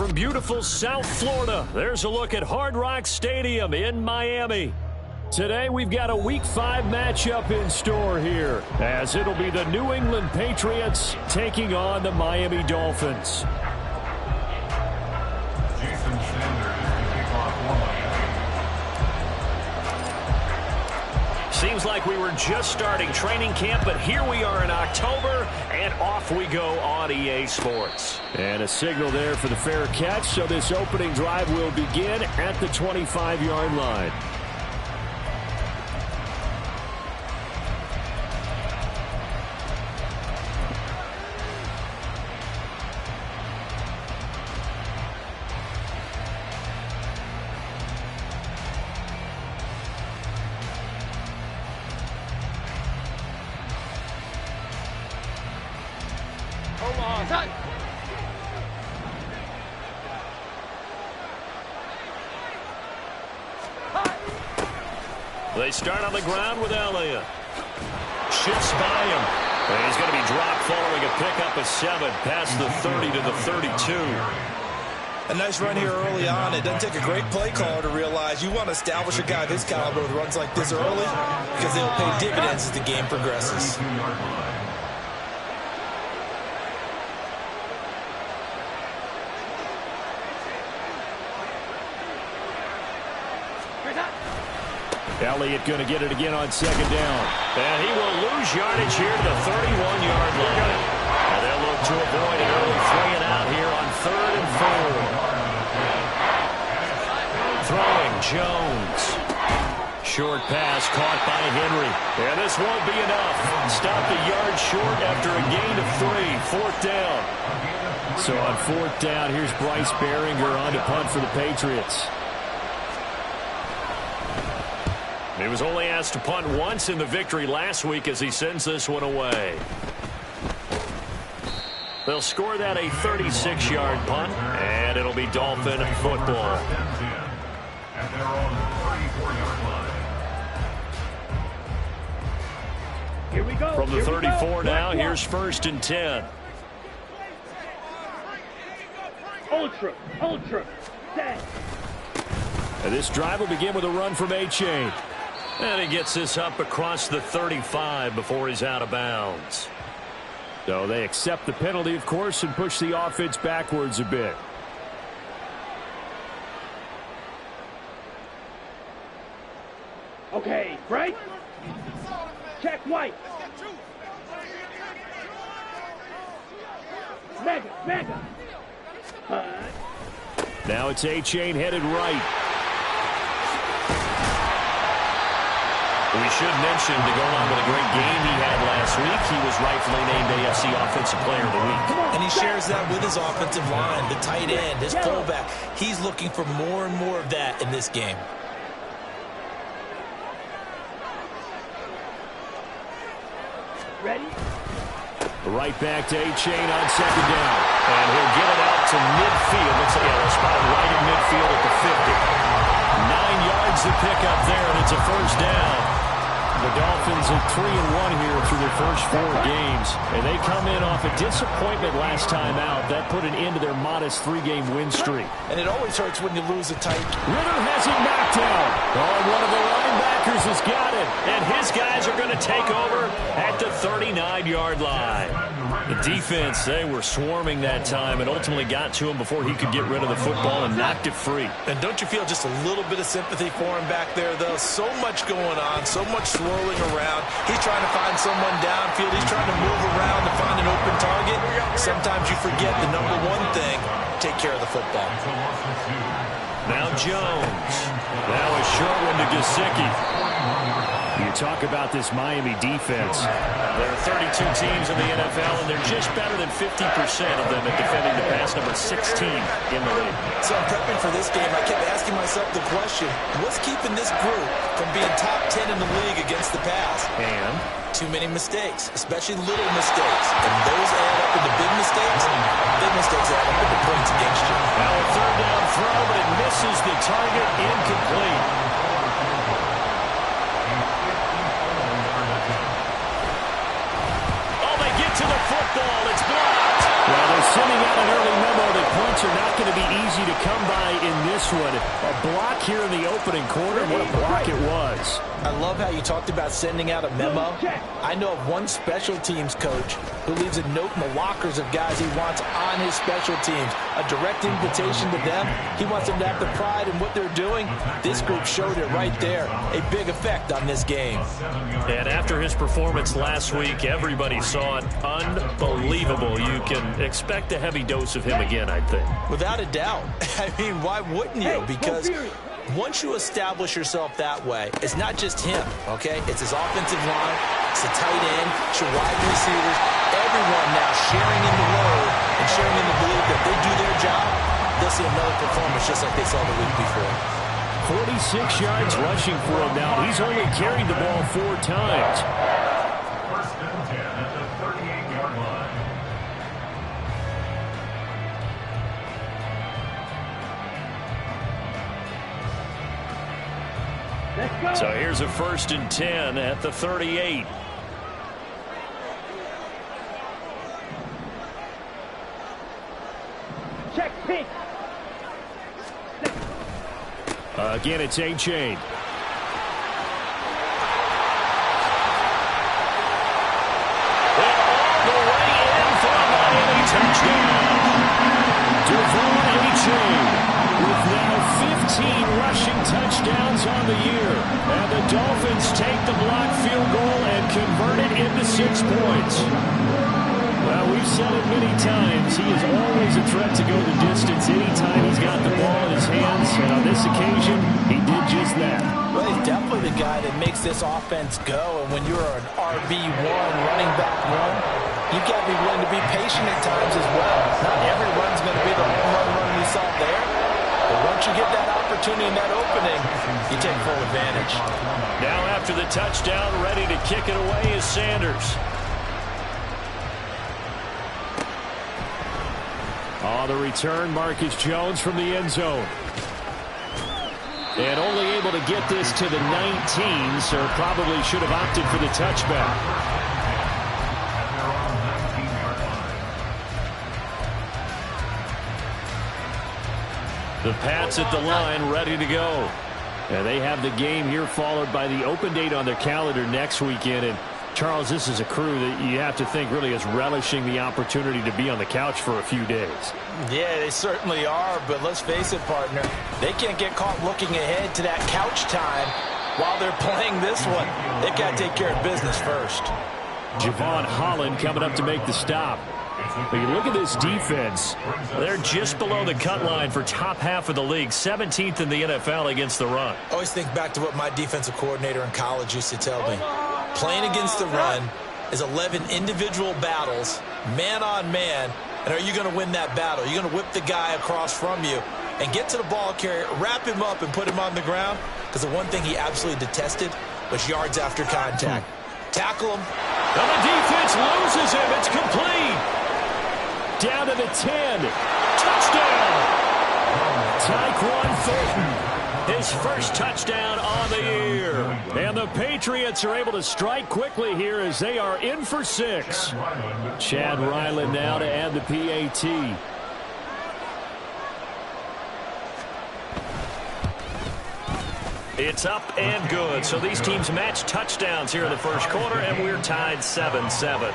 from beautiful South Florida, there's a look at Hard Rock Stadium in Miami. Today, we've got a Week 5 matchup in store here, as it'll be the New England Patriots taking on the Miami Dolphins. Jason Sanders to kick off for Miami. Seems like we were just starting training camp, but here we are in October, and off we go on EA Sports. And a signal there for the fair catch, so this opening drive will begin at the 25-yard line. They start on the ground with Elliott. Shifts by him. And he's going to be dropped following a pickup of 7 past the 30 to the 32. A nice run here early on. It doesn't take a great play caller to realize you want to establish a guy of his caliber with runs like this early because they'll pay dividends as the game progresses. Elliott going to get it again on second down. And he will lose yardage here to the 31-yard line. And they'll look to avoid an early 3-and-out here on 3rd and 4. Throwing Jones. Short pass caught by Henry. And this won't be enough. Stopped a yard short after a gain of 3. 4th down. So on 4th down, here's Bryce Baringer on to punt for the Patriots. He was only asked to punt once in the victory last week as he sends this one away. They'll score that a 36-yard punt, and it'll be Dolphin football. Here we go. From the 34 now, here's 1st and 10. Ultra, set. And this drive will begin with a run from A-Chain. And he gets this up across the 35 before he's out of bounds. So they accept the penalty, of course, and push the offense backwards a bit. Okay, right? Check White. Mega. Now it's A-Chain headed right. We should mention, to go along with a great game he had last week, he was rightfully named AFC Offensive Player of the Week. And he shares that with his offensive line, the tight end, his fullback. He's looking for more and more of that in this game. Ready? Right back to A-Chain on second down. And he'll get it out to midfield. Looks like a spot right in midfield at the 50. 9 yards to pick up there, and it's a 1st down. The Dolphins are 3-1 here through their first 4 games, and they come in off a disappointment last time out. That put an end to their modest 3-game win streak. And it always hurts when you lose a tight. Ritter has it knocked down. Oh, one of the linebackers has got it, and his guys are going to take over at the 39-yard line. The defense, they were swarming that time and ultimately got to him before he could get rid of the football and knocked it free. And don't you feel just a little bit of sympathy for him back there, though? So much going on, so much swirling around. He's trying to find someone downfield. He's trying to move around to find an open target. Sometimes you forget the number one thing, take care of the football. Now Jones. Now a short one to Gesicki. You talk about this Miami defense. There are 32 teams in the NFL, and they're just better than 50% of them at defending the pass, number 16 in the league. So I'm prepping for this game. I kept asking myself the question, what's keeping this group from being top 10 in the league against the pass? And too many mistakes, especially little mistakes. And those add up into big mistakes. Big mistakes add up into points against you. Now a 3rd down throw, but it misses the target, incomplete. To the football, it's blocked. Well, they're sending out an early memo that points are not not going to be easy to come by in this one. A block here in the opening quarter. What a block it was. I love how you talked about sending out a memo. I know of one special teams coach who leaves a note in the lockers of guys he wants on his special teams. A direct invitation to them. He wants them to have the pride in what they're doing. This group showed it right there. A big effect on this game. And after his performance last week, everybody saw it. Unbelievable. You can expect a heavy dose of him again, I think. Without a doubt. I mean, why wouldn't you? Because once you establish yourself that way, it's not just him, okay? It's his offensive line, it's the tight end, it's your wide receivers, everyone now sharing in the load and sharing in the belief that they do their job, they'll see another performance just like they saw the week before. 46 yards rushing for him now. He's only carried the ball 4 times. First and 10 at the 38-yard line. Let's go. So here's a 1st and 10 at the 38. Check pink. Again, it's A-Chain. Touchdown. Devon A-Chain with now 15 rushing touchdowns on the year. And the Dolphins take the blocked field goal and convert it into 6 points. Well, we've said it many times. He is always a threat to go the distance anytime he's got the ball in his hands. And on this occasion, he did just that. Well, he's definitely the guy that makes this offense go. And when you're an RB1 running back run, you've got to be willing to be patient at times as well. Not every run's going to be the home run we saw there. But once you get that opportunity and that opening, you take full advantage. Now after the touchdown, ready to kick it away is Sanders. On the return, Marcus Jones from the end zone. And only able to get this to the 19, so probably should have opted for the touchback. The Pats at the line, ready to go. And they have the game here followed by the open date on their calendar next weekend. And Charles, this is a crew that you have to think really is relishing the opportunity to be on the couch for a few days. Yeah, they certainly are, but let's face it, partner. They can't get caught looking ahead to that couch time while they're playing this one. They've got to take care of business first. Javon Holland coming up to make the stop. But you look at this defense, they're just below the cut line for top half of the league, 17th in the NFL against the run. I always think back to what my defensive coordinator in college used to tell me. Playing against the run is 11 individual battles, man on man, and are you going to win that battle? Are you going to whip the guy across from you and get to the ball carrier, wrap him up, and put him on the ground? Because the one thing he absolutely detested was yards after contact. Tackle him. And the defense loses him. It's complete. Down to the 10. Touchdown. Tyquan Thornton. His first touchdown on the year. And the Patriots are able to strike quickly here as they are in for 6. Chad Ryland now to add the PAT. It's up and good. So these teams match touchdowns here in the first quarter, and we're tied 7-7.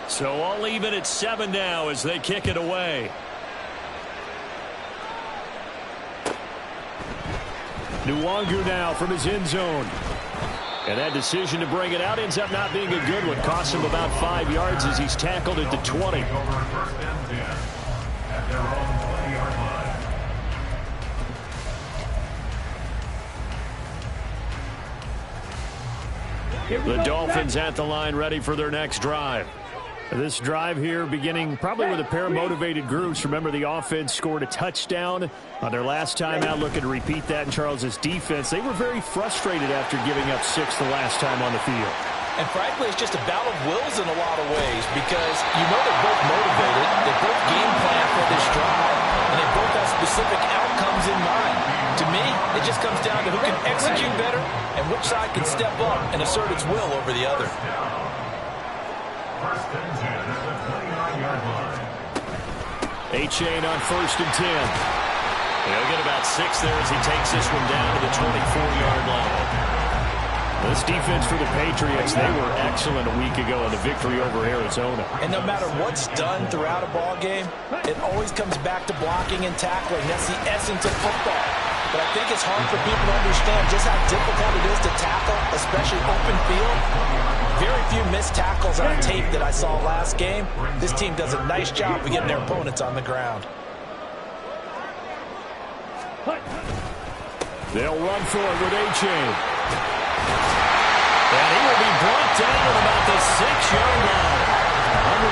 So all even at 7 now as they kick it away. Nwangu now from his end zone. And that decision to bring it out ends up not being a good one. Costs him about 5 yards as he's tackled at the 20. Over first and 10 at their own 20-yard line. The Dolphins at the line ready for their next drive. This drive here beginning probably with a pair of motivated groups. Remember, the offense scored a touchdown on their last time out. Looking to repeat that in Charles's defense. They were very frustrated after giving up 6 the last time on the field. And frankly, it's just a battle of wills in a lot of ways because you know they're both motivated. They both game plan for this drive, and they both have specific outcomes in mind. To me, it just comes down to who can execute better and which side can step up and assert its will over the other. First and 10 at the 29-yard line. A-Chain on 1st and 10. He'll get about 6 there as he takes this one down to the 24-yard line. This defense for the Patriots, they were excellent a week ago in the victory over Arizona. And no matter what's done throughout a ball game, it always comes back to blocking and tackling. That's the essence of football. But I think it's hard for people to understand just how difficult it is to tackle, especially open field. Very few missed tackles on tape that I saw last game. This team does a nice job of getting their opponents on the ground. They'll run for it with A-Chain. And he will be brought down at about the 6-yard line.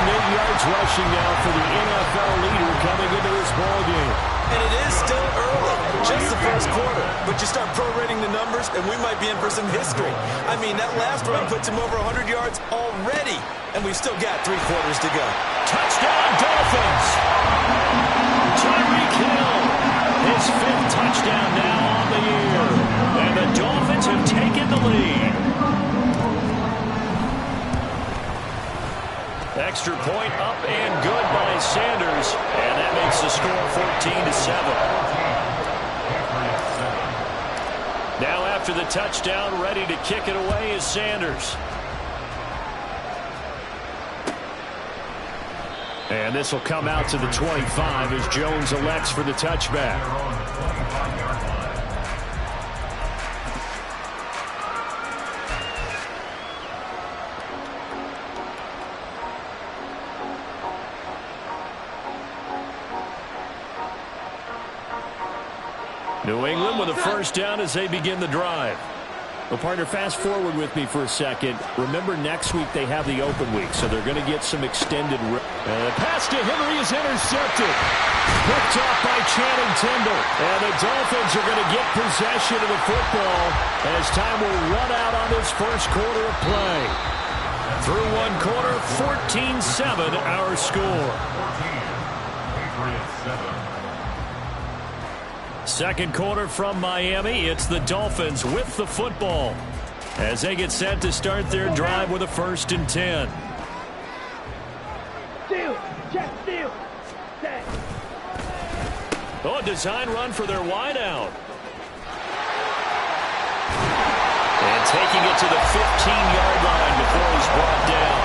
108 yards rushing now for the NFL leader coming into this ballgame. And it is still early, just the first quarter. But you start prorating the numbers, and we might be in for some history. I mean, that last run puts him over 100 yards already, and we've still got 3 quarters to go. Touchdown, Dolphins! Tyreek Hill, his 5th touchdown now on the year. And the Dolphins have taken the lead. Extra point up and good by Sanders. And that makes the score 14-7. Now after the touchdown, ready to kick it away is Sanders. And this will come out to the 25 as Jones elects for the touchback. New England with a first down as they begin the drive. Well, partner, fast forward with me for a second. Remember, next week they have the open week, so they're going to get some extended. Pass to Henry is intercepted. Picked off by Channing Tindall. And the Dolphins are going to get possession of the football as time will run out on this first quarter of play. Through one quarter, 14-7 our score. 14, Patriots 7. Second quarter from Miami. It's the Dolphins with the football as they get set to start their drive with a 1st and 10. Steal. Check steal. Set. Oh, a design run for their wideout. And taking it to the 15-yard line before he's brought down.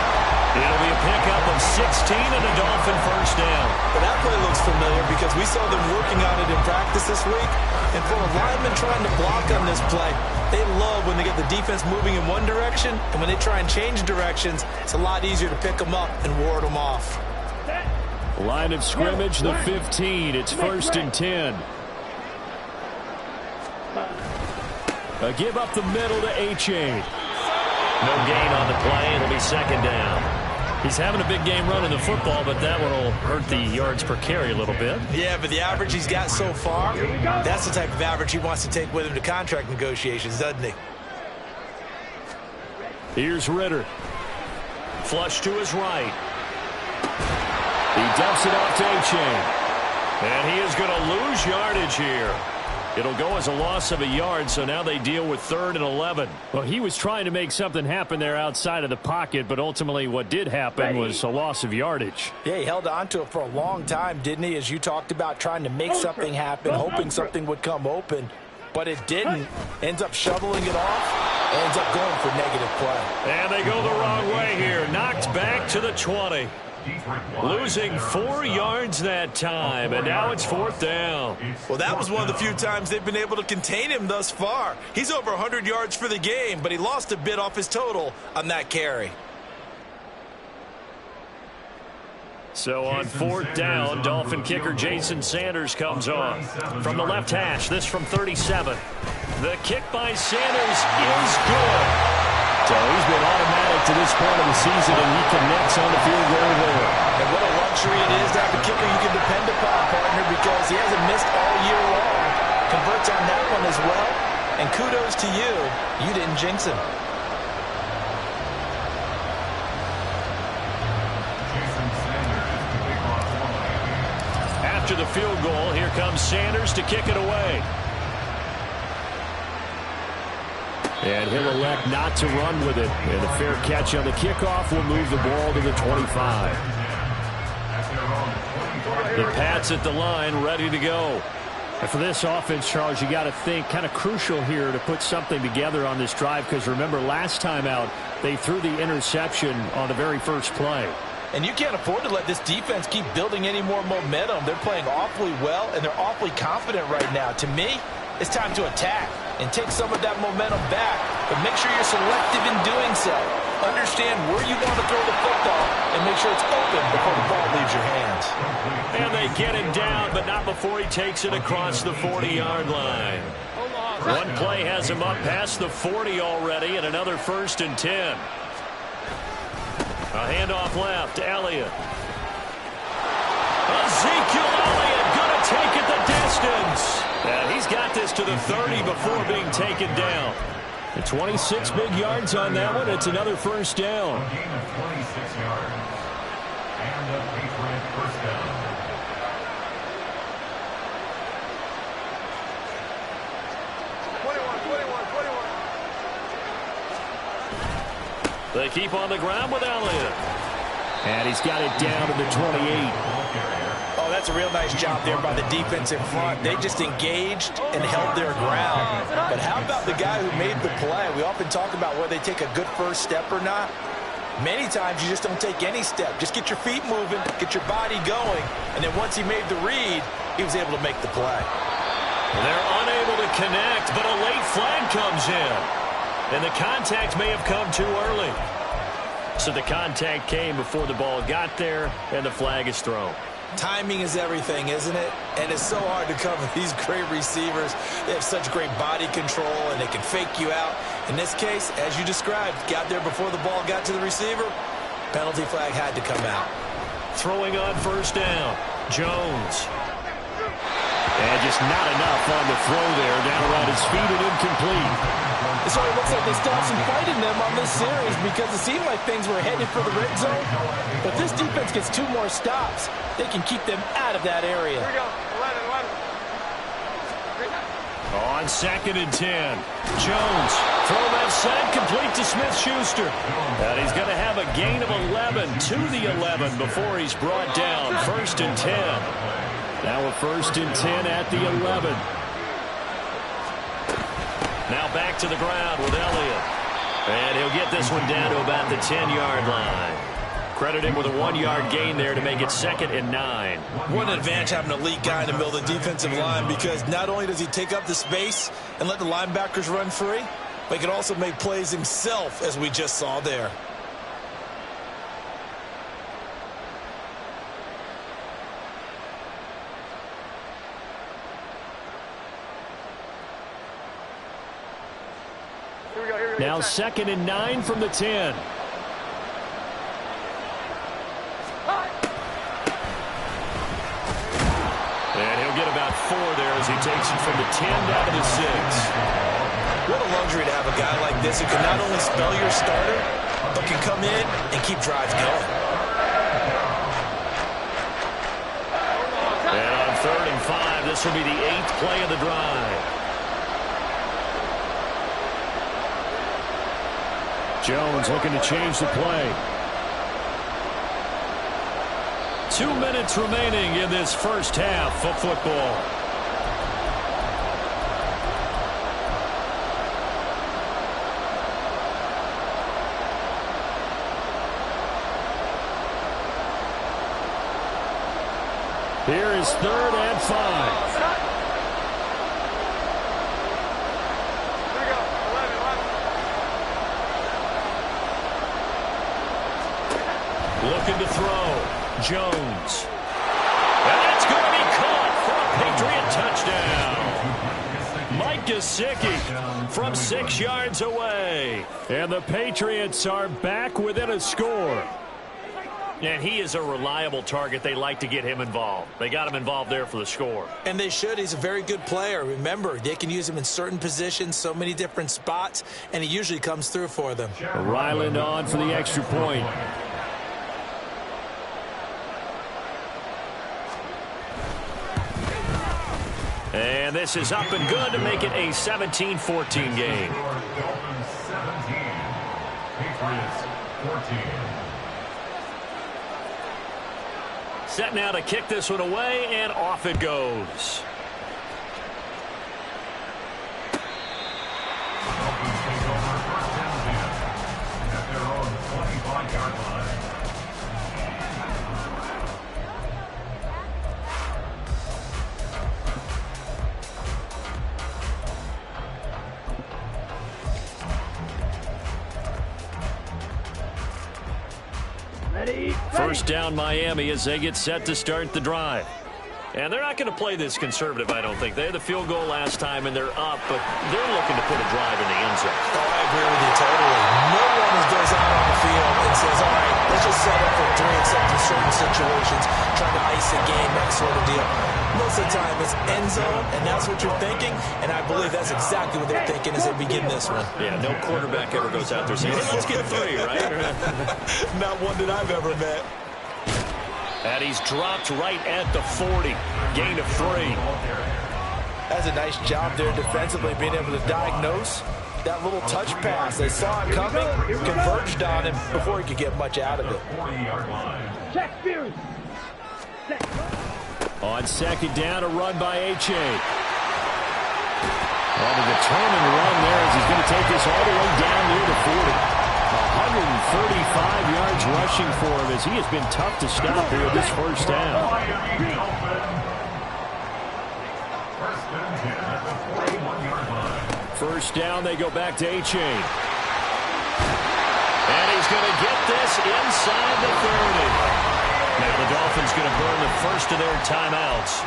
It'll be a pickup of 16 and a Dolphin first down. But that play looks familiar because we saw them working on it in practice this week. And for a lineman trying to block on this play, they love when they get the defense moving in one direction. And when they try and change directions, it's a lot easier to pick them up and ward them off. Line of scrimmage, the 15. It's 1st and 10. A give up the middle to A-Chain. No gain on the play. It'll be 2nd down. He's having a big game running the football, but that one will hurt the yards per carry a little bit. Yeah, but the average he's got so far, that's the type of average he wants to take with him to contract negotiations, doesn't he? Here's Ritter. Flush to his right. He dumps it off to A-Chain. And he is going to lose yardage here. It'll go as a loss of a yard, so now they deal with 3rd and 11. Well, he was trying to make something happen there outside of the pocket, but ultimately what did happen was a loss of yardage. Yeah, he held on to it for a long time, didn't he? As you talked about, trying to make something happen, hoping something would come open, but it didn't. Ends up shoveling it off, ends up going for negative play. And they go the wrong way here. Knocked back to the 20. Losing 4 yards that time, and now it's 4th down. Well, that was one of the few times they've been able to contain him thus far. He's over 100 yards for the game, but he lost a bit off his total on that carry. So on 4th down, Dolphin kicker Jason Sanders comes on. From the left hash, this from 37. The kick by Sanders is good. So he's been automatic to this point of the season, and he connects on the field goal there. And what a luxury it is to have a kicker you can depend upon, partner, because he hasn't missed all year long. Converts on that one as well. And kudos to you. You didn't jinx him. After the field goal, here comes Sanders to kick it away. And he'll elect not to run with it. And a fair catch on the kickoff will move the ball to the 25. The Pats at the line, ready to go. And for this offense, Charles, you got to think kind of crucial here to put something together on this drive, because remember last time out they threw the interception on the very first play. And you can't afford to let this defense keep building any more momentum. They're playing awfully well, and they're awfully confident right now. To me, it's time to attack and take some of that momentum back, but make sure you're selective in doing so. Understand where you want to throw the football and make sure it's open before the ball leaves your hands. And they get him down, but not before he takes it across the 40-yard line. One play has him up past the 40 already, and another 1st and 10. A handoff left, Elliott. Ezekiel Elliott going to take it the distance. And he's got this to the 30 before being taken down. The 26 big yards on that one. It's another 1st down. A gain of 26 yards. And a Patriot 1st down. They keep on the ground with Elliott. And he's got it down to the 28. Oh, that's a real nice job there by the defense in front. They just engaged and held their ground. But how about the guy who made the play? We often talk about whether they take a good first step or not. Many times you just don't take any step. Just get your feet moving, get your body going, and then once he made the read, he was able to make the play. They're unable to connect, but a late flag comes in. And the contact may have come too early. So the contact came before the ball got there, and the flag is thrown. Timing is everything, isn't it? And it's so hard to cover these great receivers. They have such great body control, and they can fake you out. In this case, as you described, got there before the ball got to the receiver. Penalty flag had to come out. Throwing on 1st down, Jones. And just not enough on the throw there. Down around his feet and incomplete. It sort of looks like they stopped some fighting them on this series because it seemed like things were headed for the red zone. But this defense gets 2 more stops. They can keep them out of that area. Here we go. 11. On 2nd and 10. Jones. Throw left side, complete to Smith-Schuster. And he's going to have a gain of 11 to the 11 before he's brought down. 1st and 10. Now a 1st and 10 at the 11. Now back to the ground with Elliott. And he'll get this one down to about the 10-yard line. Credit him with a 1-yard gain there to make it 2nd and 9. What an advantage having an elite guy in the middle of the defensive line, because not only does he take up the space and let the linebackers run free, but he can also make plays himself, as we just saw there. Now 2nd and 9 from the 10. And he'll get about 4 there as he takes it from the 10 down to the 6. What a luxury to have a guy like this who can not only spell your starter, but can come in and keep drives going. And on 3rd and 5, this will be the 8th play of the drive. Jones looking to change the play. 2 minutes remaining in this first half of football. Here is 3rd and 5. Looking to throw. Jones. And that's going to be caught for a Patriot touchdown. Mike Gesicki from 6 yards away. And the Patriots are back within a score. And he is a reliable target. They like to get him involved. They got him involved there for the score. And they should. He's a very good player. Remember, they can use him in certain positions, so many different spots, and he usually comes through for them. Ryland on for the extra point. And this is up and good to make it a 17-14 game. 14. Set now to kick this one away, and off it goes. Dolphins take over first and 10 at their own 25-yard line. First down Miami as they get set to start the drive. And they're not going to play this conservative, I don't think. They had the field goal last time, and they're up, but they're looking to put a drive in the end zone. Oh, I agree with you totally. No one goes out on the field and says, all right, let's just set up for 3 except in certain situations, trying to ice a game, that sort of deal. Most of the time, it's end zone, and that's what you're thinking, and I believe that's exactly what they're thinking as they begin this one. Yeah, no quarterback ever goes out there saying, hey, let's get 3, right? Not one that I've ever met. And he's dropped right at the 40. Gain of 3. That's a nice job there defensively, being able to diagnose that little touch pass. They saw it coming, converged on him before he could get much out of it. Check Fury. On second down, a run by H.A. On a determined run there as he's going to take this all the way down near the 40. 135 yards rushing for him as he has been tough to stop here this first down. First down, they go back to H.A. And he's going to get this inside the 30. Now the Dolphins going to burn the first of their timeouts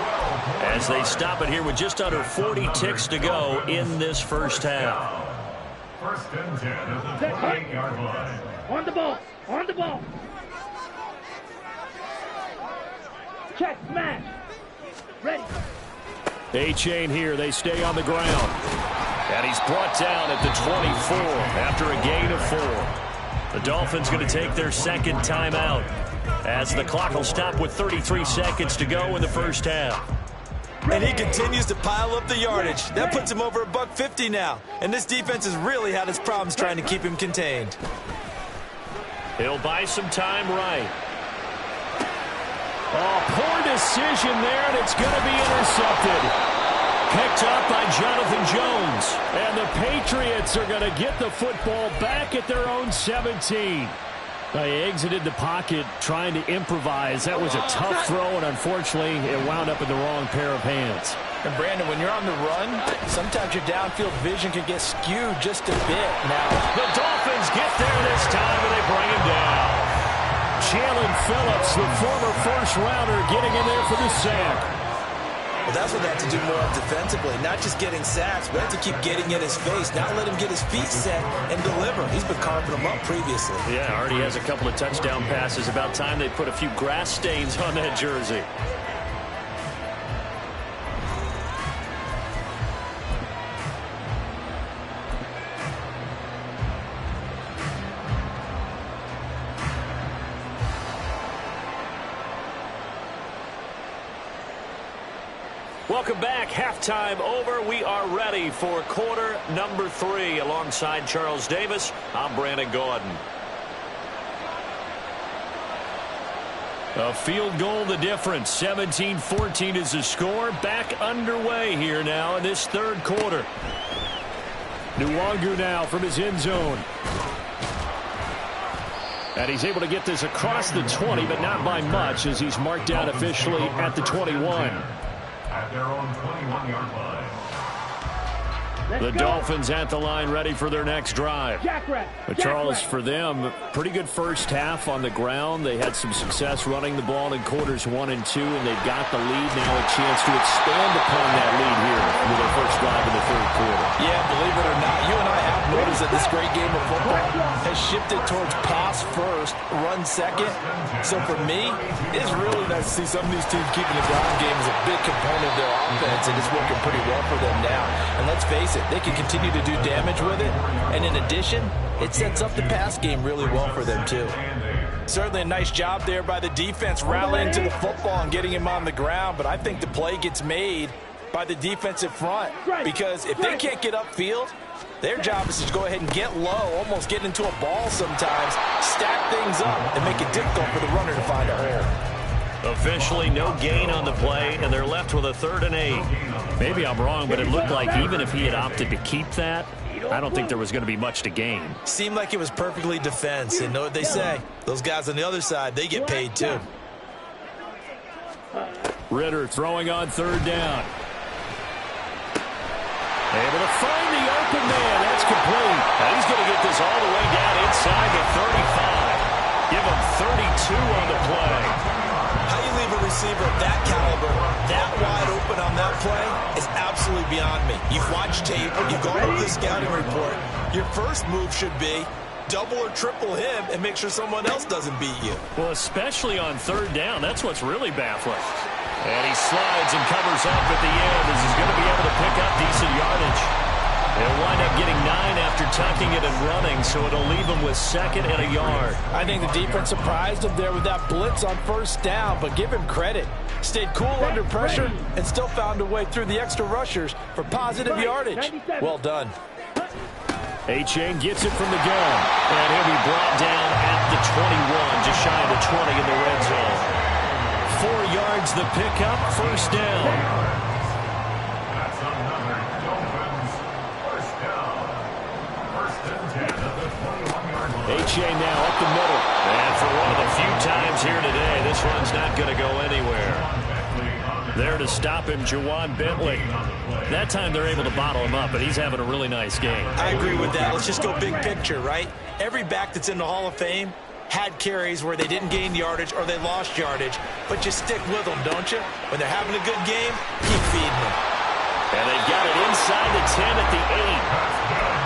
as they stop it here with just under 40 ticks to go in this first half. First and 10 at the 28-yard line. On the ball. On the ball. Check smash. Ready. A-Chain here. They stay on the ground. And he's brought down at the 24 after a gain of 4. The Dolphins going to take their second timeout as the clock will stop with 33 seconds to go in the first half. And he continues to pile up the yardage. That puts him over $150 now. And this defense has really had its problems trying to keep him contained. He'll buy some time right. Oh, poor decision there, and it's going to be intercepted. Picked up by Jonathan Jones. And the Patriots are going to get the football back at their own 17. They exited the pocket trying to improvise. That was a tough throw, and unfortunately, it wound up in the wrong pair of hands. And Brandon, when you're on the run, sometimes your downfield vision can get skewed just a bit. Now, the Dolphins get there this time, and they bring him down. Jalen Phillips, the former first-rounder, getting in there for the sack. Well, that's what they have to do more of defensively, not just getting sacks, but have to keep getting in his face, not let him get his feet set and deliver. He's been carving them up previously. Yeah, already has a couple of touchdown passes. About time they put a few grass stains on that jersey. Welcome back. Halftime over. We are ready for quarter number 3. Alongside Charles Davis, I'm Brandon Gaudin. A field goal the difference. 17-14 is the score. Back underway here now in this third quarter. Nwangu now from his end zone. And he's able to get this across the 20, but not by much as he's marked down officially at the 21. At their own 21-yard line. The Dolphins at the line ready for their next drive. But Charles, for them, pretty good first half on the ground. They had some success running the ball in quarters 1 and 2, and they've got the lead now, a chance to expand upon that lead here with their first drive in the third quarter. Yeah, believe it or not, you and I have noticed that this great game of football has shifted towards pass first, run second. So for me, it's really nice to see some of these teams keeping the ground game as a big component of their offense, and it's working pretty well for them now. And let's face it, they can continue to do damage with it, and in addition, it sets up the pass game really well for them too. Certainly a nice job there by the defense rallying to the football and getting him on the ground, but I think the play gets made by the defensive front, because if they can't get upfield, their job is to go ahead and get low, almost get into a ball sometimes, stack things up, and make it difficult for the runner to find a hole. Officially no gain on the play, and they're left with a 3rd and 8. Maybe I'm wrong, but it looked like even if he had opted to keep that, I don't think there was going to be much to gain. Seemed like it was perfectly defense, and know what they say. Those guys on the other side, they get paid too. Ridder throwing on 3rd down. Able to find the open man. That's complete. And he's going to get this all the way down inside the 35. Give him 32 on the play. How you leave a receiver of that caliber, that wide open on that play is absolutely beyond me. You've watched tape, you've gone over the scouting report. Your first move should be double or triple him and make sure someone else doesn't beat you. Well, especially on 3rd down. That's what's really baffling. And he slides and covers up at the end as he's going to be able to pick up decent yardage. They'll wind up getting 9 after tucking it and running, so it'll leave him with 2nd and a yard. I think the defense surprised him there with that blitz on 1st down, but give him credit. Stayed cool under pressure and still found a way through the extra rushers for positive yardage. Well done. Achane gets it from the gun, and he'll be brought down at the 21, just shy of the 20 in the red zone. 4 yards the pickup, 1st down. That's another Dolphins 1st down. 1st and 10 at the 21-yard line. Achane now up the middle. And for one of the few times here today, this one's not going to go anywhere. There to stop him, Juwan Bentley. That time they're able to bottle him up, but he's having a really nice game. I agree with that. Let's just go big picture, right? Every back that's in the Hall of Fame had carries where they didn't gain yardage or they lost yardage, but you stick with them, don't you? When they're having a good game, keep feeding them. And they've got it inside the 10 at the 8.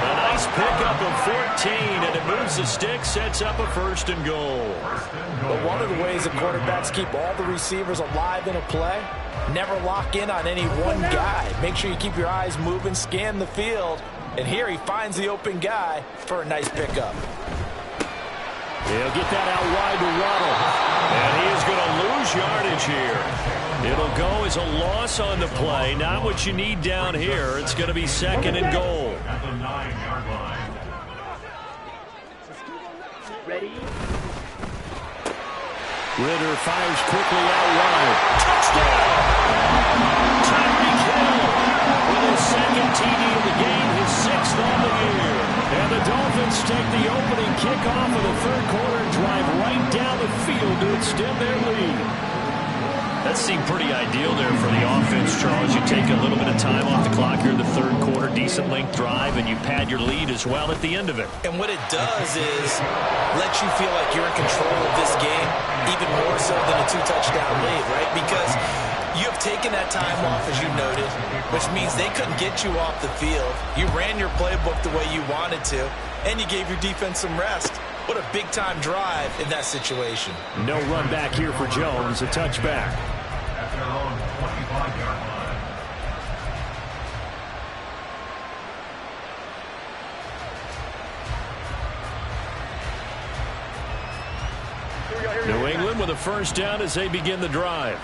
A nice pickup of 14, and it moves the stick, sets up a 1st and goal. But one of the ways that quarterbacks keep all the receivers alive in a play, never lock in on any one guy. Make sure you keep your eyes moving, scan the field, and here he finds the open guy for a nice pickup. He'll get that out wide to Waddle. And he is going to lose yardage here. It'll go as a loss on the play. Not what you need down here. It's going to be 2nd and goal. At the 9-yard line. Ready? Ridder fires quickly out wide. Touchdown! Tyreek Hill with his 2nd TD of the game, his 6th on the year. And the Dolphins take the opening kickoff of the 3rd quarter and drive right down the field to extend their lead. That seemed pretty ideal there for the offense, Charles. You take a little bit of time off the clock here in the 3rd quarter, decent length drive, and you pad your lead as well at the end of it. And what it does is let you feel like you're in control of this game, even more so than a 2-touchdown lead, right? Because you have taken that time off, as you noted, which means they couldn't get you off the field. You ran your playbook the way you wanted to, and you gave your defense some rest. What a big-time drive in that situation. No run back here for Jones, a touchback. At their own 25-yard line. New England with a 1st down as they begin the drive.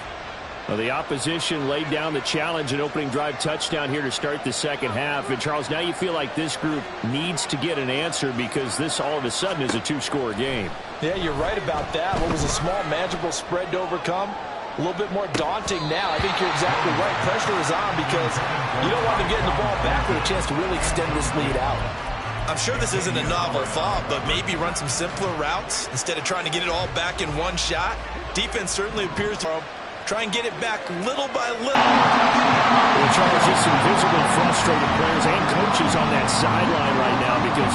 Well, the opposition laid down the challenge and opening drive touchdown here to start the 2nd half. And, Charles, now you feel like this group needs to get an answer because this all of a sudden is a 2-score game. Yeah, you're right about that. What was a small, manageable spread to overcome? A little bit more daunting now. I think you're exactly right. Pressure is on because you don't want them getting the ball back with a chance to really extend this lead out. I'm sure this isn't a novel thought, but maybe run some simpler routes instead of trying to get it all back in one shot. Defense certainly appears to try and get it back little by little. Well, Charles, just some visibly frustrated players and coaches on that sideline right now because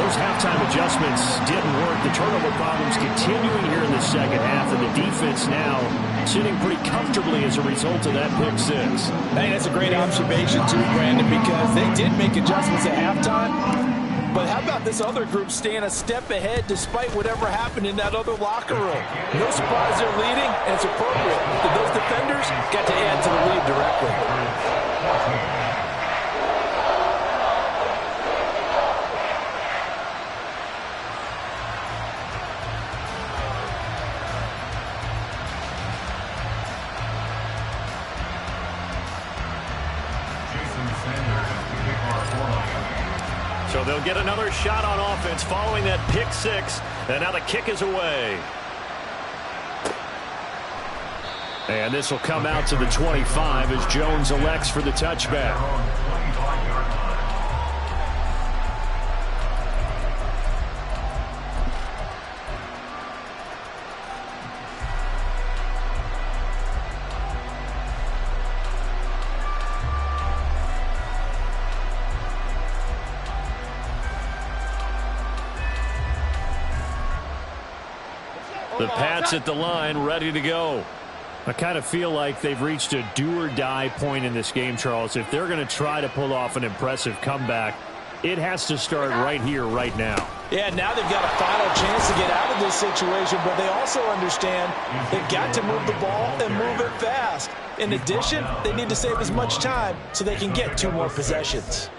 those halftime adjustments didn't work. The turnover problems continuing here in the 2nd half, and the defense now sitting pretty comfortably as a result of that pick 6. I think that's a great observation too, Brandon, because they did make adjustments at halftime. But how about this other group staying a step ahead despite whatever happened in that other locker room? No surprise they're leading, and it's appropriate that those defenders got to add to the lead directly. So they'll get another shot on offense following that pick six. And now the kick is away. And this will come out to the 25 as Jones elects for the touchback. The Pats at the line, ready to go. I kind of feel like they've reached a do-or-die point in this game, Charles. If they're going to try to pull off an impressive comeback, it has to start right here, right now. Yeah, now they've got a final chance to get out of this situation, but they also understand they've got to move the ball and move it fast. In addition, they need to save as much time so they can get 2 more possessions.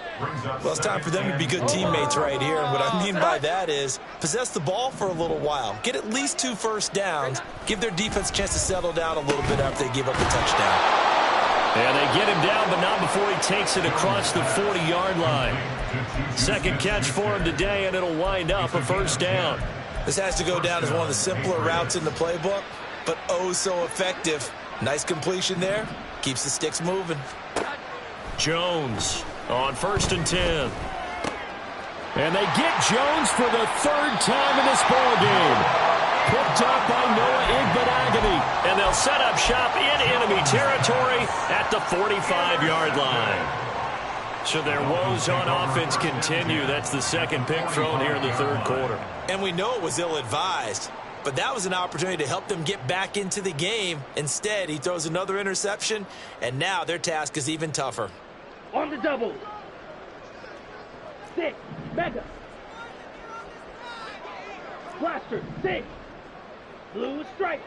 Well, it's time for them to be good teammates right here, and what I mean by that is possess the ball for a little while, get at least 2 first downs, give their defense a chance to settle down a little bit after they give up the touchdown. And they get him down, but not before he takes it across the 40-yard line. Second catch for him today, and it'll wind up a first down. This has to go down as one of the simpler routes in the playbook, but oh so effective. Nice completion there. Keeps the sticks moving. Jones on 1st and 10. And they get Jones for the 3rd time in this ball game. Picked up by Noah Igbinoghene. And they'll set up shop in enemy territory at the 45-yard line. So their woes on offense continue. That's the second pick thrown here in the 3rd quarter. And we know it was ill-advised, but that was an opportunity to help them get back into the game. Instead, he throws another interception, and now their task is even tougher. On the double. 6. Mega. Blaster. 6. Blue striker.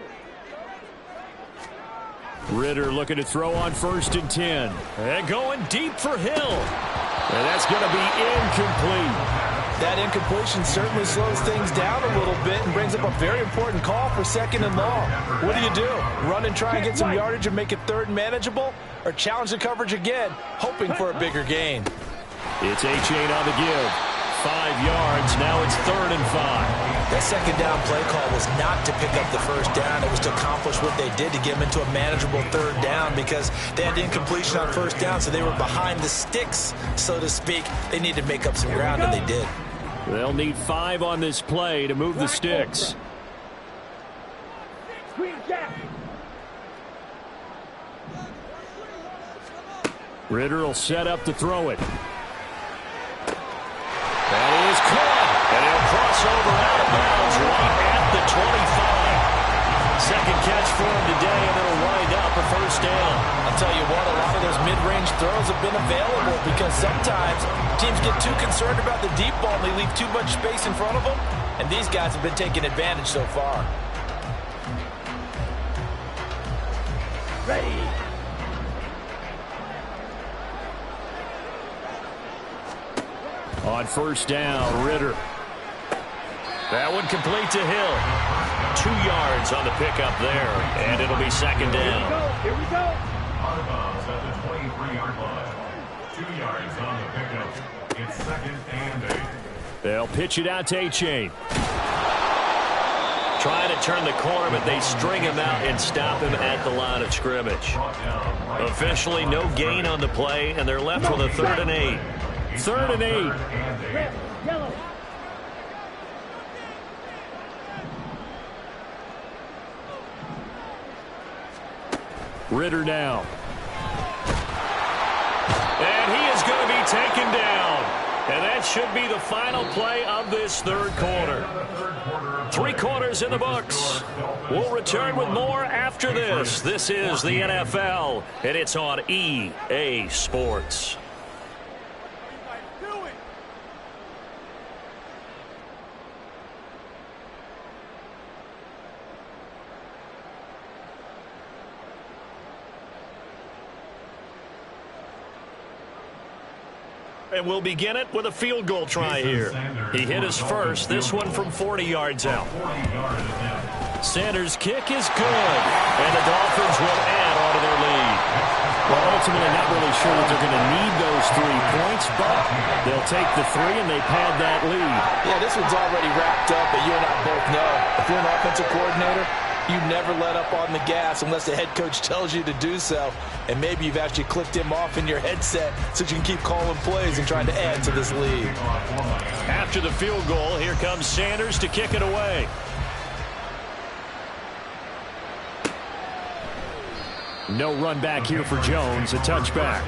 Ridder looking to throw on 1st and 10. And going deep for Hill. And that's going to be incomplete. That incompletion certainly slows things down a little bit and brings up a very important call for 2nd and long. What do? Run and try and get some yardage and make it 3rd manageable? Or challenge the coverage again, hoping for a bigger gain? It's Achane on the give. 5 yards. Now it's 3rd and 5. That 2nd down play call was not to pick up the 1st down. It was to accomplish what they did to get them into a manageable 3rd down because they had incompletion on 1st down, so they were behind the sticks, so to speak. They needed to make up some ground, and they did. They'll need 5 on this play to move the sticks. Ridder will set up to throw it. That is caught. And he'll cross over out of bounds right at the 25. Second catch for him today, and it'll wind up a 1st down. I'll tell you what, a lot of those mid-range throws have been available because sometimes teams get too concerned about the deep ball and they leave too much space in front of them, and these guys have been taking advantage so far. Ready. On 1st down, Ridder. That one complete to Hill. 2 yards on the pickup there, and it'll be 2nd down. Here we go. Out of bounds at the 23-yard line. 2 yards on the pickup. It's 2nd and 8. They'll pitch it out to Achane. Trying to turn the corner, but they string him out and stop him at the line of scrimmage. Officially no gain on the play, and they're left with a 3rd and 8. 3rd and 8. Red, yellow. Ridder now. And he is going to be taken down. And that should be the final play of this 3rd quarter. 3 quarters in the books. We'll return with more after this. This is the NFL, and it's on EA Sports. And we'll begin it with a field goal try here. He hit his first, this one from 40 yards out. Sanders' kick is good, and the Dolphins will add on to their lead. Well, ultimately not really sure that they're going to need those 3 points, but they'll take the 3 and they pad that lead. Yeah, this one's already wrapped up, but you and I both know if you're an offensive coordinator, you never let up on the gas unless the head coach tells you to do so. And maybe you've actually clicked him off in your headset so you can keep calling plays and trying to add to this lead. After the field goal, here comes Sanders to kick it away. No run back here for Jones, a touchback.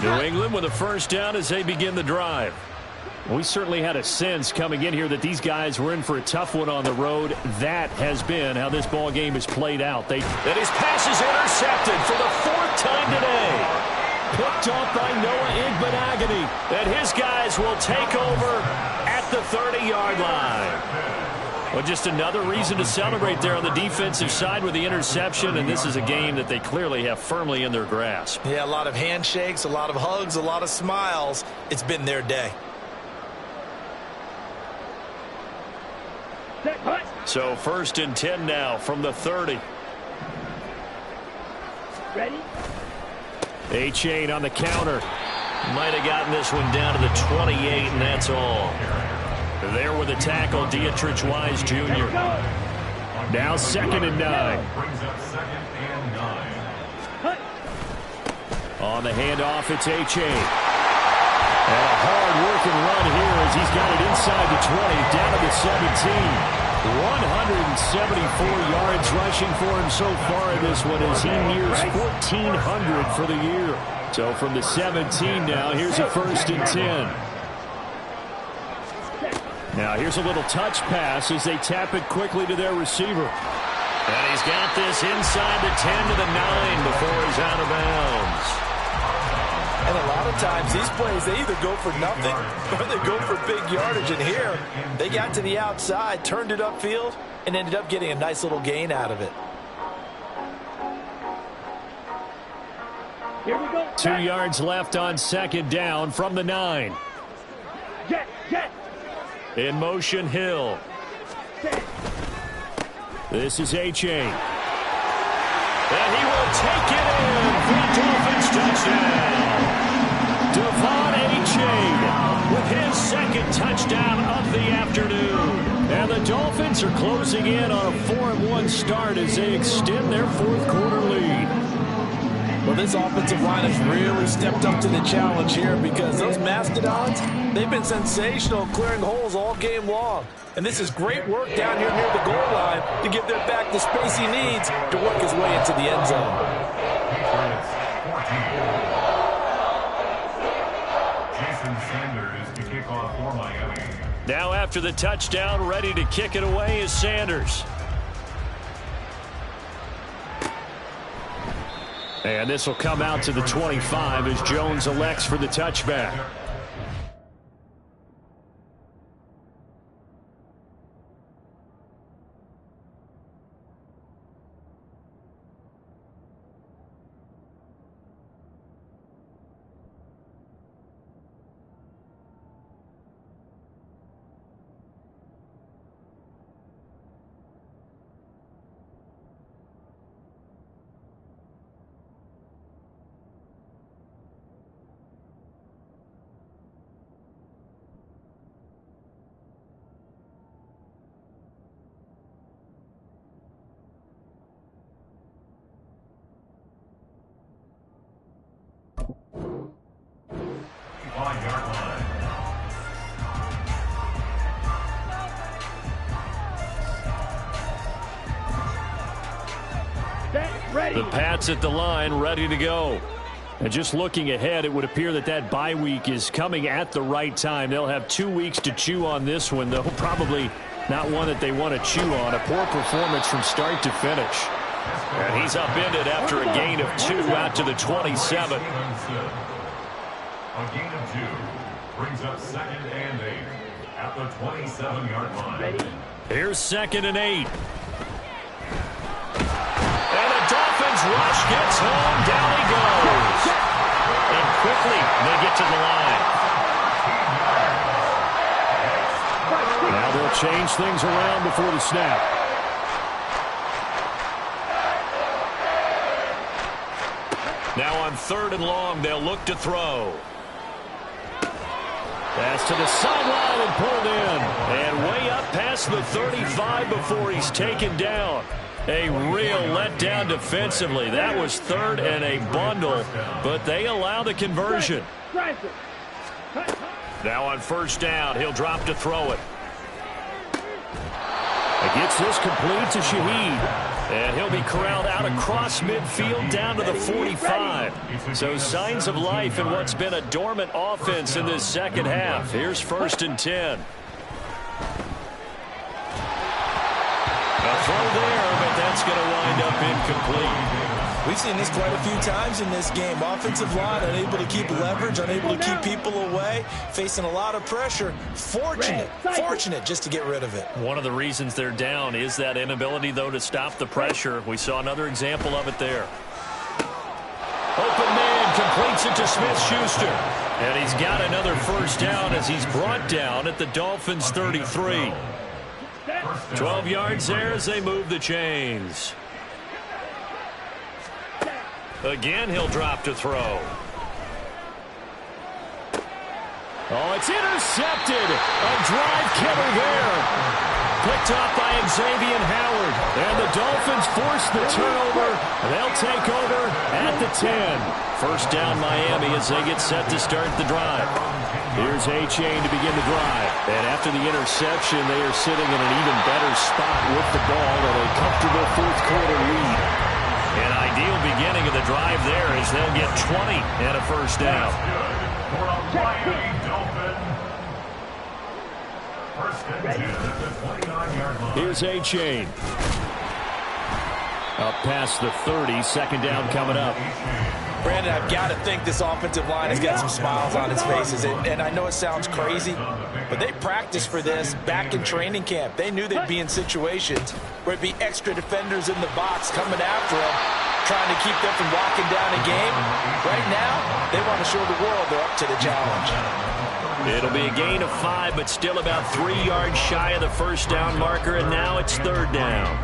New England with a first down as they begin the drive. We certainly had a sense coming in here that these guys were in for a tough one on the road. That has been how this ball game is played out. And his pass is intercepted for the 4th time today. Picked off by Noah Igbinoghene. And his guys will take over at the 30-yard line. Well, just another reason to celebrate there on the defensive side with the interception, and this is a game that they clearly have firmly in their grasp. Yeah, a lot of handshakes, a lot of hugs, a lot of smiles. It's been their day. So 1st and 10 now from the 30. Ready? Achane on the counter. Might have gotten this one down to the 28, and that's all. There with a tackle, Dietrich Wise Jr. Now 2nd and 9. Brings up 2nd and 9. On the handoff, it's Achane. And a hard-working run here as he's got it inside the 20, down to the 17. 174 yards rushing for him so far in this one as he nears 1,400 for the year. So from the 17 now, here's a 1st and 10. Now here's a little touch pass as they tap it quickly to their receiver. And he's got this inside the 10 to the 9 before he's out of bounds. And a lot of times these plays, they either go for nothing or they go for big yardage. And here, they got to the outside, turned it upfield, and ended up getting a nice little gain out of it. Here we go. 2 yards left on 2nd down from the 9. Jet. In motion, Hill. Set. This is Achane. And he will take it in for the Dolphins touchdown. Devon Achane with his 2nd touchdown of the afternoon. And the Dolphins are closing in on a 4-1 start as they extend their 4th quarter lead. Well, this offensive line has really stepped up to the challenge here because those Mastodons, they've been sensational clearing holes all game long. And this is great work down here near the goal line to give their back the space he needs to work his way into the end zone. Jason Sanders to kick off for Miami. Now after the touchdown, ready to kick it away is Sanders. And this will come out to the 25 as Jones elects for the touchback. The Pats at the line, ready to go. And just looking ahead, it would appear that that bye week is coming at the right time. They'll have 2 weeks to chew on this one, though probably not one that they want to chew on. A poor performance from start to finish. And he's upended after a gain of 2 out to the 27. A gain of 2 brings up 2nd and 8 at the 27-yard line. Ready? Here's 2nd and 8. And the Dolphins rush gets home. Down he goes. And quickly they get to the line. Now they'll They'll change things around before the snap. Now on 3rd and long, they'll look to throw. Pass to the sideline and pulled in. And way up past the 35 before he's taken down. A real letdown defensively. That was 3rd and a bundle, but they allow the conversion. Now on 1st down, he'll drop to throw it. He gets this complete to Shaheed. And he'll be corralled out across midfield down to the 45. So signs of life in what's been a dormant offense in this second half. Here's 1st and 10. A throw there, but that's going to wind up incomplete. We've seen this quite a few times in this game. Offensive line unable to keep leverage, unable to keep people away, facing a lot of pressure. Fortunate just to get rid of it. One of the reasons they're down is that inability, though, to stop the pressure. We saw another example of it there. Open man completes it to Smith-Schuster. And he's got another 1st down as he's brought down at the Dolphins' 33. 12 yards there as they move the chains. Again, he'll drop to throw. Oh, it's intercepted. A drive killer there. Picked off by Xavier Howard. And the Dolphins force the turnover. They'll take over at the 10. 1st down Miami as they get set to start the drive. Here's Achane to begin the drive. And after the interception, they are sitting in an even better spot with the ball and a comfortable 4th quarter lead. An ideal beginning of the drive there as they'll get 20 and a 1st down. For a Miami Dolphin. 1st and 10 at the 29-yard line. Here's Achane. Up past the 30, 2nd down coming up. Brandon, I've got to think this offensive line has got some smiles on its faces. And I know it sounds crazy, but they practiced for this back in training camp. They knew they'd be in situations where it'd be extra defenders in the box coming after them, trying to keep them from locking down a game. Right now, they want to show the world they're up to the challenge. It'll be a gain of 5, but still about 3 yards shy of the 1st down marker, and now it's 3rd down.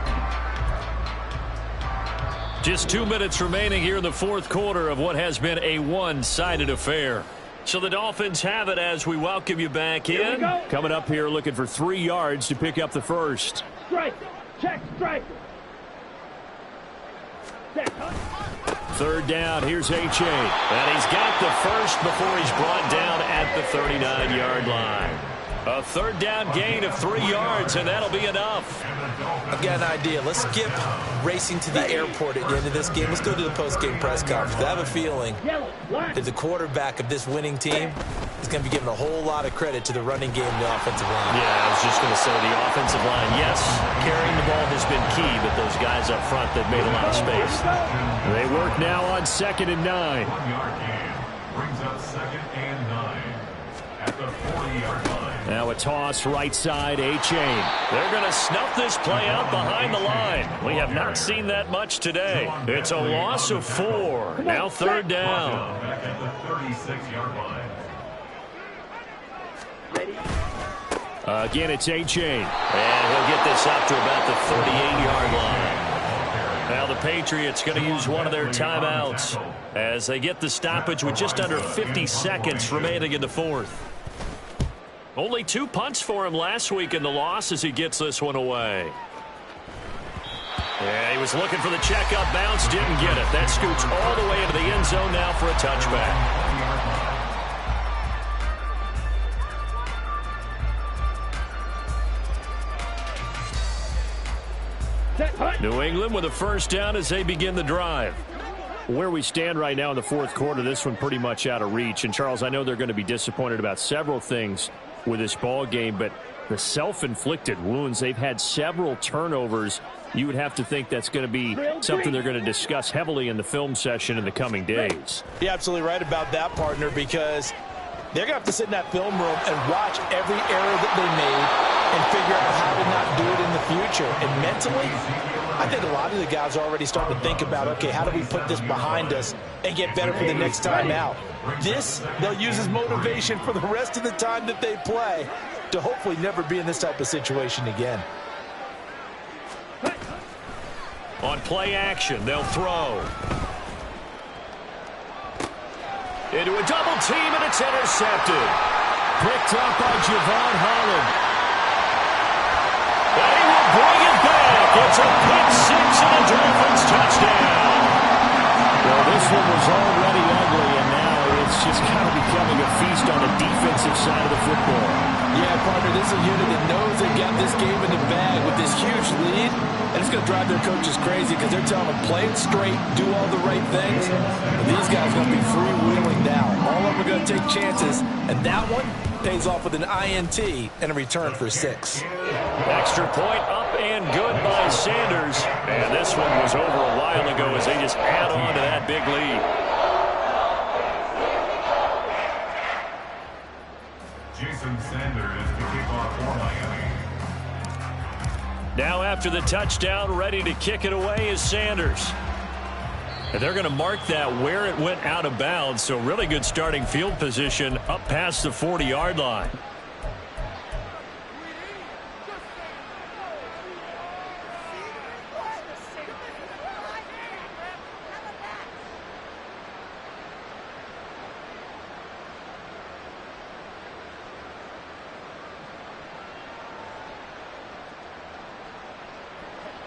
Just 2 minutes remaining here in the 4th quarter of what has been a one-sided affair. So the Dolphins have it as we welcome you back in. Coming up here looking for 3 yards to pick up the 1st. Strike. Check strike. 3rd down, here's Achane. And he's got the 1st before he's brought down at the 39-yard line. A 3rd down gain of 3 yards, and that'll be enough. I've got an idea. Let's skip racing to the airport at the end of this game. Let's go to the post-game press conference. I have a feeling that the quarterback of this winning team is going to be giving a whole lot of credit to the running game and the offensive line. Yeah, I was just going to say the offensive line, yes, carrying the ball has been key, but those guys up front, they've made a lot of space. They work now on 2nd and 9. 1-yard gain brings up 2nd and 9 at the 40-yard line. Now a toss right side, Achane. They're going to snuff this play out behind the line. We have not seen that much today. It's a loss of 4. Now 3rd down. Back at the 36-yard line. Again, it's Achane. And he'll get this up to about the 38-yard line. Now the Patriots going to use one of their timeouts as they get the stoppage with just under 50 seconds remaining in the 4th. Only 2 punts for him last week in the loss as he gets this one away. Yeah, he was looking for the checkup bounce, didn't get it. That scoots all the way into the end zone now for a touchback. New England with a 1st down as they begin the drive. Where we stand right now in the 4th quarter, this one pretty much out of reach. And, Charles, I know they're going to be disappointed about several things with this ball game, but the self-inflicted wounds, they've had several turnovers. You would have to think that's going to be something they're going to discuss heavily in the film session in the coming days. You're absolutely right about that, partner, because they're going to have to sit in that film room and watch every error that they made and figure out how to not do it in the future. And mentally, I think a lot of the guys are already starting to think about, okay, how do we put this behind us and get better for the next time out? This, they'll use as motivation for the rest of the time that they play. to hopefully never be in this type of situation again. On play action, they'll throw. Into a double team, and it's intercepted. Picked up by Javon Holland. And he will bring it back. It's a pick six and a Dolphins touchdown. Well, this one was already ugly, and now it's just kind of becoming a feast on the defensive side of the football. Yeah, partner, this is a unit that knows they've got this game in the bag with this huge lead, and it's going to drive their coaches crazy because they're telling them, play it straight, do all the right things. And these guys are going to be freewheeling now. All of them are going to take chances, and that one pays off with an INT and a return for 6. Extra point up and good by Sanders. And this one was over a while ago as they just add on to that big lead. Jason Sanders to kick off for Miami. Now after the touchdown, ready to kick it away is Sanders. And they're going to mark that where it went out of bounds. So really good starting field position up past the 40-yard line.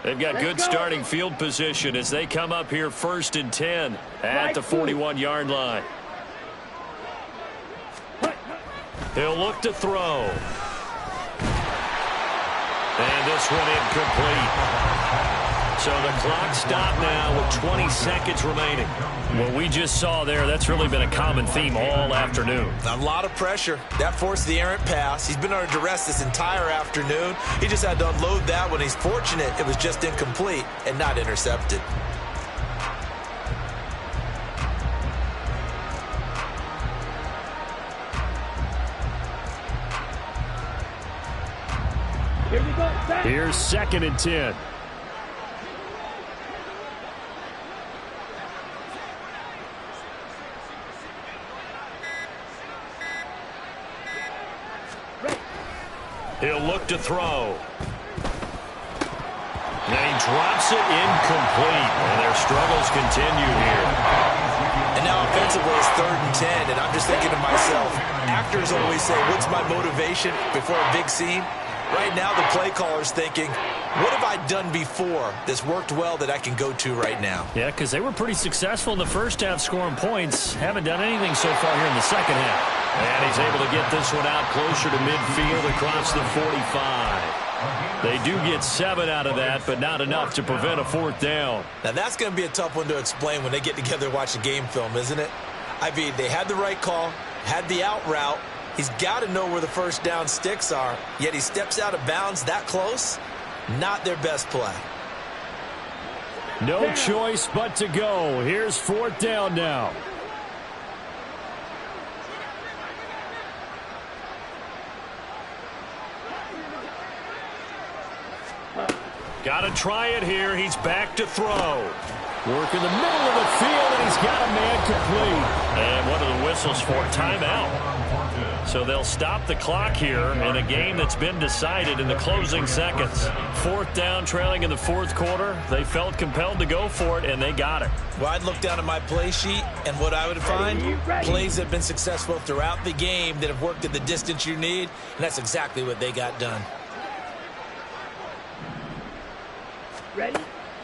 They've got good starting field position as they come up here 1st and 10 at the 41-yard line. He'll look to throw. And this one incomplete. So the clock stopped now with 20 seconds remaining. What we just saw there, that's really been a common theme all afternoon. A lot of pressure. That forced the errant pass. He's been under duress this entire afternoon. He just had to unload that one. He's fortunate it was just incomplete and not intercepted. Here we go, Sam. Here's 2nd and 10. He'll look to throw. And he drops it incomplete. And their struggles continue here. And now offensively it's 3rd and 10. And I'm just thinking to myself, actors always say, what's my motivation before a big scene? Right now the play caller's thinking, what have I done before that's worked well that I can go to right now? Yeah, because they were pretty successful in the first half scoring points. Haven't done anything so far here in the second half. And he's able to get this one out closer to midfield across the 45. They do get 7 out of that, but not enough to prevent a 4th down. Now that's going to be a tough one to explain when they get together and watch the game film, isn't it? I mean, they had the right call, had the out route. He's got to know where the first down sticks are, yet he steps out of bounds that close. Not their best play. No choice but to go. Here's 4th down now. Got to try it here. He's back to throw. Work in the middle of the field, and he's got a man complete. And what are the whistles for? Timeout. So they'll stop the clock here in a game that's been decided in the closing seconds. 4th down, trailing in the 4th quarter. They felt compelled to go for it, and they got it. Well, I'd look down at my play sheet, and what I would find, plays that have been successful throughout the game that have worked at the distance you need, and that's exactly what they got done. Ready?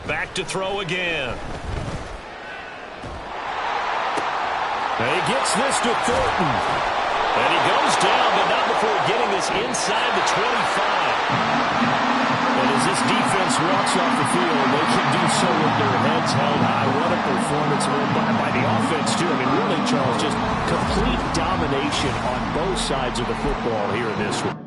Back to throw again. And he gets this to Thornton. And he goes down, but not before getting this inside the 25. And as this defense walks off the field, they can do so with their heads held high. What a performance by the offense, too. I mean, really, Charles, just complete domination on both sides of the football here in this one.